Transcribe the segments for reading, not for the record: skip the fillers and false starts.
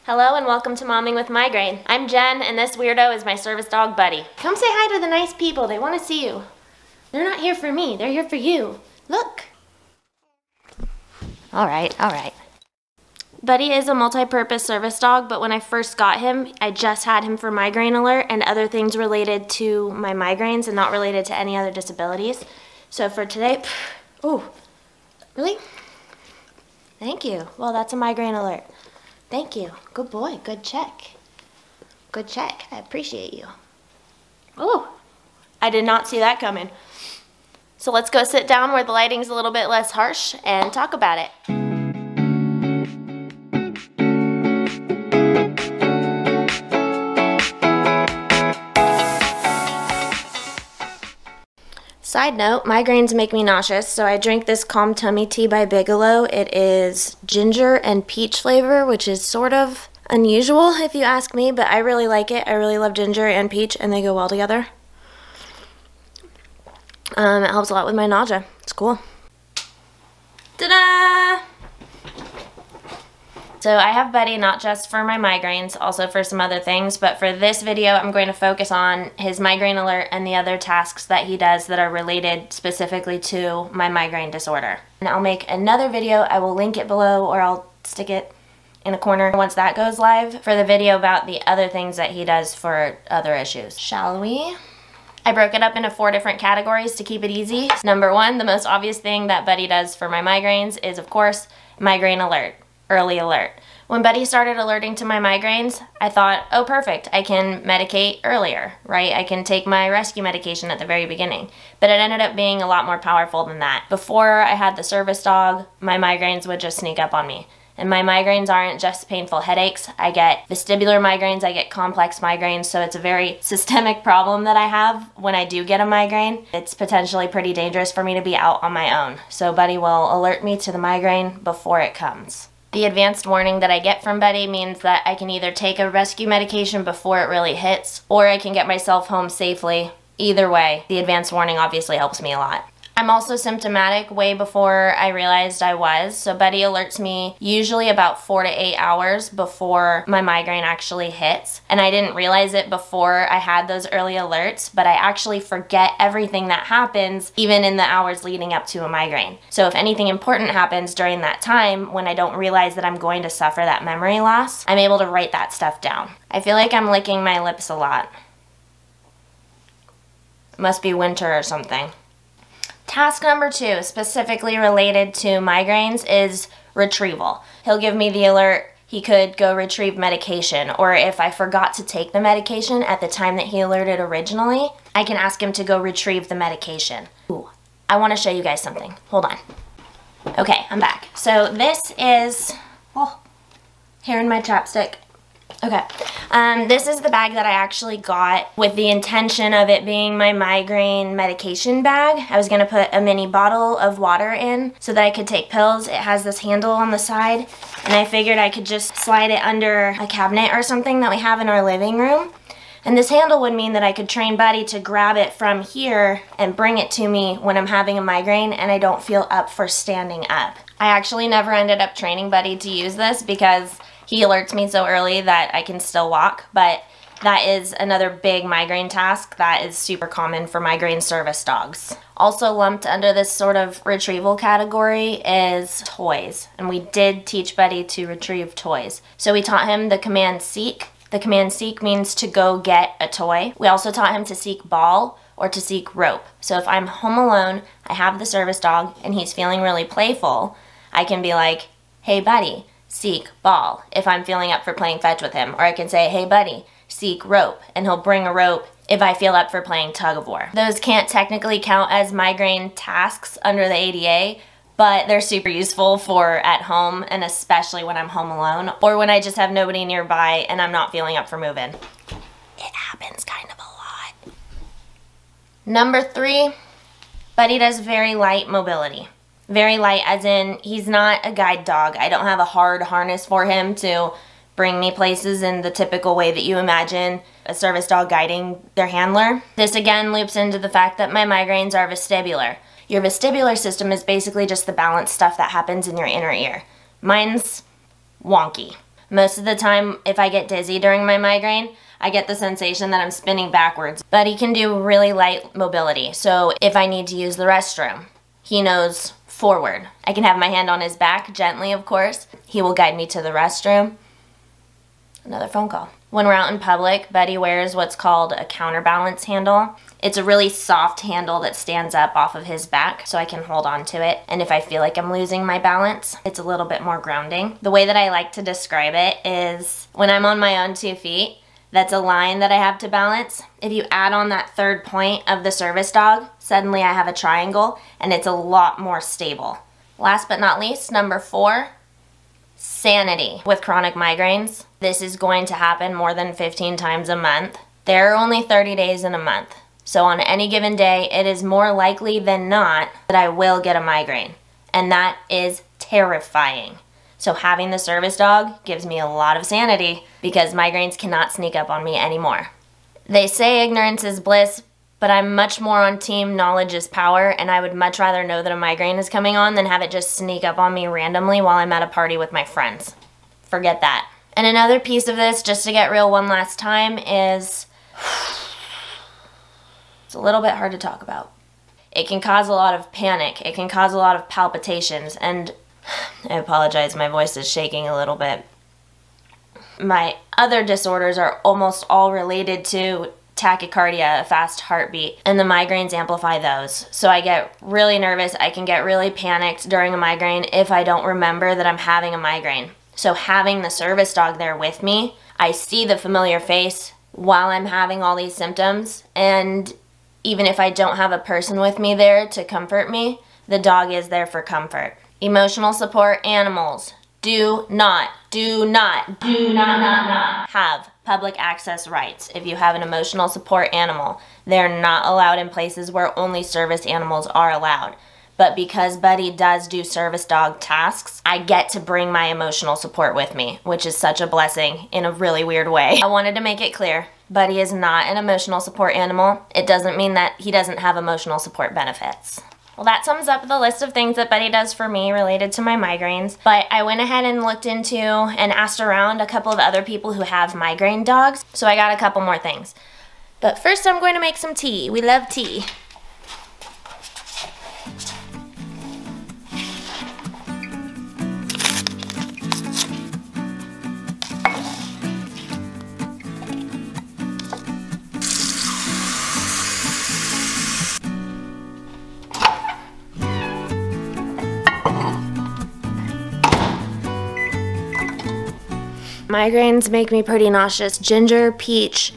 Hello and welcome to Momming with Migraine. I'm Jen and this weirdo is my service dog Buddy. Come say hi to the nice people, they want to see you. They're not here for me, they're here for you. Look. Alright. Buddy is a multi-purpose service dog, but when I first got him, I just had him for migraine alert and other things related to my migraines and not related to any other disabilities. So for today, oh, really? Thank you. Well, that's a migraine alert. Thank you. Good boy. Good check. Good check. I appreciate you. Oh, I did not see that coming. So let's go sit down where the lighting's a little bit less harsh and talk about it. Side note, migraines make me nauseous, so I drink this Calm Tummy Tea by Bigelow. It is ginger and peach flavor, which is sort of unusual if you ask me, but I really like it. I really love ginger and peach, and they go well together. It helps a lot with my nausea. It's cool. Ta-da! So I have Buddy not just for my migraines, also for some other things, but for this video I'm going to focus on his migraine alert and the other tasks that he does that are related specifically to my migraine disorder. And I'll make another video, I will link it below or I'll stick it in a corner once that goes live for the video about the other things that he does for other issues. Shall we? I broke it up into 4 different categories to keep it easy. Number 1, the most obvious thing that Buddy does for my migraines is, of course, migraine alert. Early alert. When Buddy started alerting to my migraines, I thought, oh perfect, I can medicate earlier, right? I can take my rescue medication at the very beginning. But it ended up being a lot more powerful than that. Before I had the service dog, my migraines would just sneak up on me. And my migraines aren't just painful headaches. I get vestibular migraines, I get complex migraines, so it's a very systemic problem that I have when I do get a migraine. It's potentially pretty dangerous for me to be out on my own. So Buddy will alert me to the migraine before it comes. The advanced warning that I get from Buddy means that I can either take a rescue medication before it really hits, or I can get myself home safely. Either way, the advanced warning obviously helps me a lot. I'm also symptomatic way before I realized I was, so Buddy alerts me usually about 4 to 8 hours before my migraine actually hits. And I didn't realize it before I had those early alerts, but I actually forget everything that happens even in the hours leading up to a migraine. So if anything important happens during that time when I don't realize that I'm going to suffer that memory loss, I'm able to write that stuff down. I feel like I'm licking my lips a lot. It must be winter or something. Task number 2, specifically related to migraines, is retrieval. He'll give me the alert he could go retrieve medication, or if I forgot to take the medication at the time that he alerted originally, I can ask him to go retrieve the medication. Ooh, I want to show you guys something. Hold on. Okay, I'm back. So this is, oh, hair in my chapstick. Okay, this is the bag that I actually got with the intention of it being my migraine medication bag. I was going to put a mini bottle of water in so that I could take pills. It has this handle on the side, and I figured I could just slide it under a cabinet or something that we have in our living room. And this handle would mean that I could train Buddy to grab it from here and bring it to me when I'm having a migraine and I don't feel up for standing up. I actually never ended up training Buddy to use this because he alerts me so early that I can still walk, but that is another big migraine task that is super common for migraine service dogs. Also lumped under this sort of retrieval category is toys, and we did teach Buddy to retrieve toys. So we taught him the command seek. The command seek means to go get a toy. We also taught him to seek ball or to seek rope. So if I'm home alone, I have the service dog, and he's feeling really playful, I can be like, hey Buddy, seek ball, if I'm feeling up for playing fetch with him. Or I can say, hey Buddy, seek rope, and he'll bring a rope if I feel up for playing tug of war. Those can't technically count as migraine tasks under the ADA, but they're super useful for at home, and especially when I'm home alone, or when I just have nobody nearby and I'm not feeling up for moving. It happens kind of a lot. Number 3, Buddy does very light mobility. Very light as in he's not a guide dog. I don't have a hard harness for him to bring me places in the typical way that you imagine a service dog guiding their handler. This again loops into the fact that my migraines are vestibular. Your vestibular system is basically just the balance stuff that happens in your inner ear. Mine's wonky. Most of the time, if I get dizzy during my migraine, I get the sensation that I'm spinning backwards. But he can do really light mobility. So if I need to use the restroom, he knows forward. I can have my hand on his back, gently of course. He will guide me to the restroom. Another phone call. When we're out in public, Buddy wears what's called a counterbalance handle. It's a really soft handle that stands up off of his back so I can hold on to it. And if I feel like I'm losing my balance, it's a little bit more grounding. The way that I like to describe it is when I'm on my own 2 feet, that's a line that I have to balance. If you add on that third point of the service dog, suddenly I have a triangle and it's a lot more stable. Last but not least, number 4, sanity. With chronic migraines, this is going to happen more than 15 times a month. There are only 30 days in a month. So on any given day, it is more likely than not that I will get a migraine. And that is terrifying. So having the service dog gives me a lot of sanity because migraines cannot sneak up on me anymore. They say ignorance is bliss, but I'm much more on team knowledge is power, and I would much rather know that a migraine is coming on than have it just sneak up on me randomly while I'm at a party with my friends. Forget that. And another piece of this, just to get real one last time, is it's a little bit hard to talk about. It can cause a lot of panic. It can cause a lot of palpitations, and I apologize, my voice is shaking a little bit. My other disorders are almost all related to tachycardia, a fast heartbeat, and the migraines amplify those. So I get really nervous, I can get really panicked during a migraine if I don't remember that I'm having a migraine. So having the service dog there with me, I see the familiar face while I'm having all these symptoms, and even if I don't have a person with me there to comfort me, the dog is there for comfort. Emotional support animals do not have public access rights. If you have an emotional support animal, they're not allowed in places where only service animals are allowed. But because Buddy does do service dog tasks, I get to bring my emotional support with me, which is such a blessing in a really weird way. I wanted to make it clear, Buddy is not an emotional support animal. It doesn't mean that he doesn't have emotional support benefits. Well, that sums up the list of things that Buddy does for me related to my migraines, but I went ahead and looked into and asked around a couple of other people who have migraine dogs, so I got a couple more things. But first I'm going to make some tea. We love tea. Migraines make me pretty nauseous. Ginger, peach,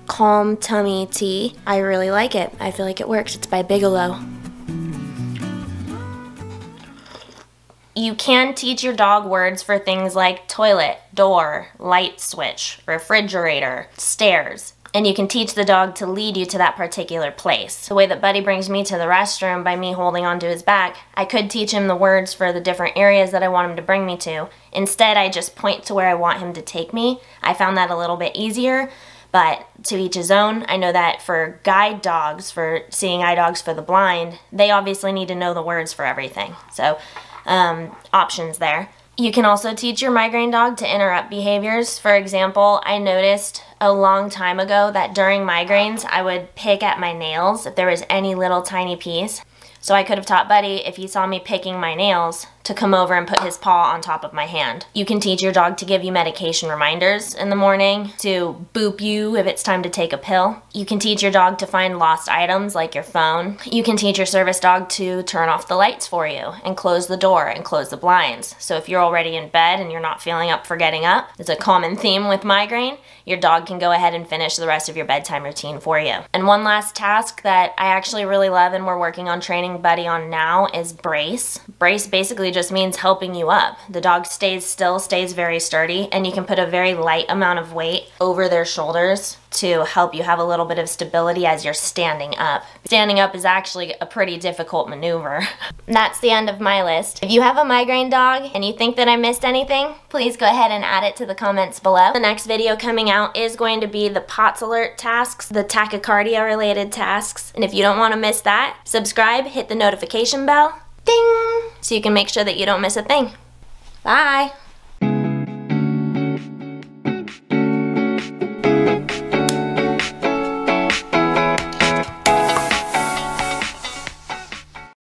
calm tummy tea. I really like it. I feel like it works. It's by Bigelow. You can teach your dog words for things like toilet, door, light switch, refrigerator, stairs. And you can teach the dog to lead you to that particular place. The way that Buddy brings me to the restroom by me holding onto his back, I could teach him the words for the different areas that I want him to bring me to. Instead, I just point to where I want him to take me. I found that a little bit easier, but to each his own. I know that for guide dogs, for seeing eye dogs for the blind, they obviously need to know the words for everything. So, options there. You can also teach your migraine dog to interrupt behaviors. For example, I noticed a long time ago that during migraines, I would pick at my nails if there was any little tiny piece. So I could have taught Buddy, if he saw me picking my nails, to come over and put his paw on top of my hand. You can teach your dog to give you medication reminders in the morning, to boop you if it's time to take a pill. You can teach your dog to find lost items like your phone. You can teach your service dog to turn off the lights for you and close the door and close the blinds. So if you're already in bed and you're not feeling up for getting up, it's a common theme with migraine, your dog can go ahead and finish the rest of your bedtime routine for you. And one last task that I actually really love and we're working on training Buddy on now is brace. Brace basically just means helping you up. The dog stays still, stays very sturdy, and you can put a very light amount of weight over their shoulders to help you have a little bit of stability as you're standing up. Standing up is actually a pretty difficult maneuver. That's the end of my list. If you have a migraine dog and you think that I missed anything, please go ahead and add it to the comments below. The next video coming out is going to be the POTS alert tasks, the tachycardia related tasks, and if you don't want to miss that, subscribe, hit the notification bell, ding, so you can make sure that you don't miss a thing. Bye!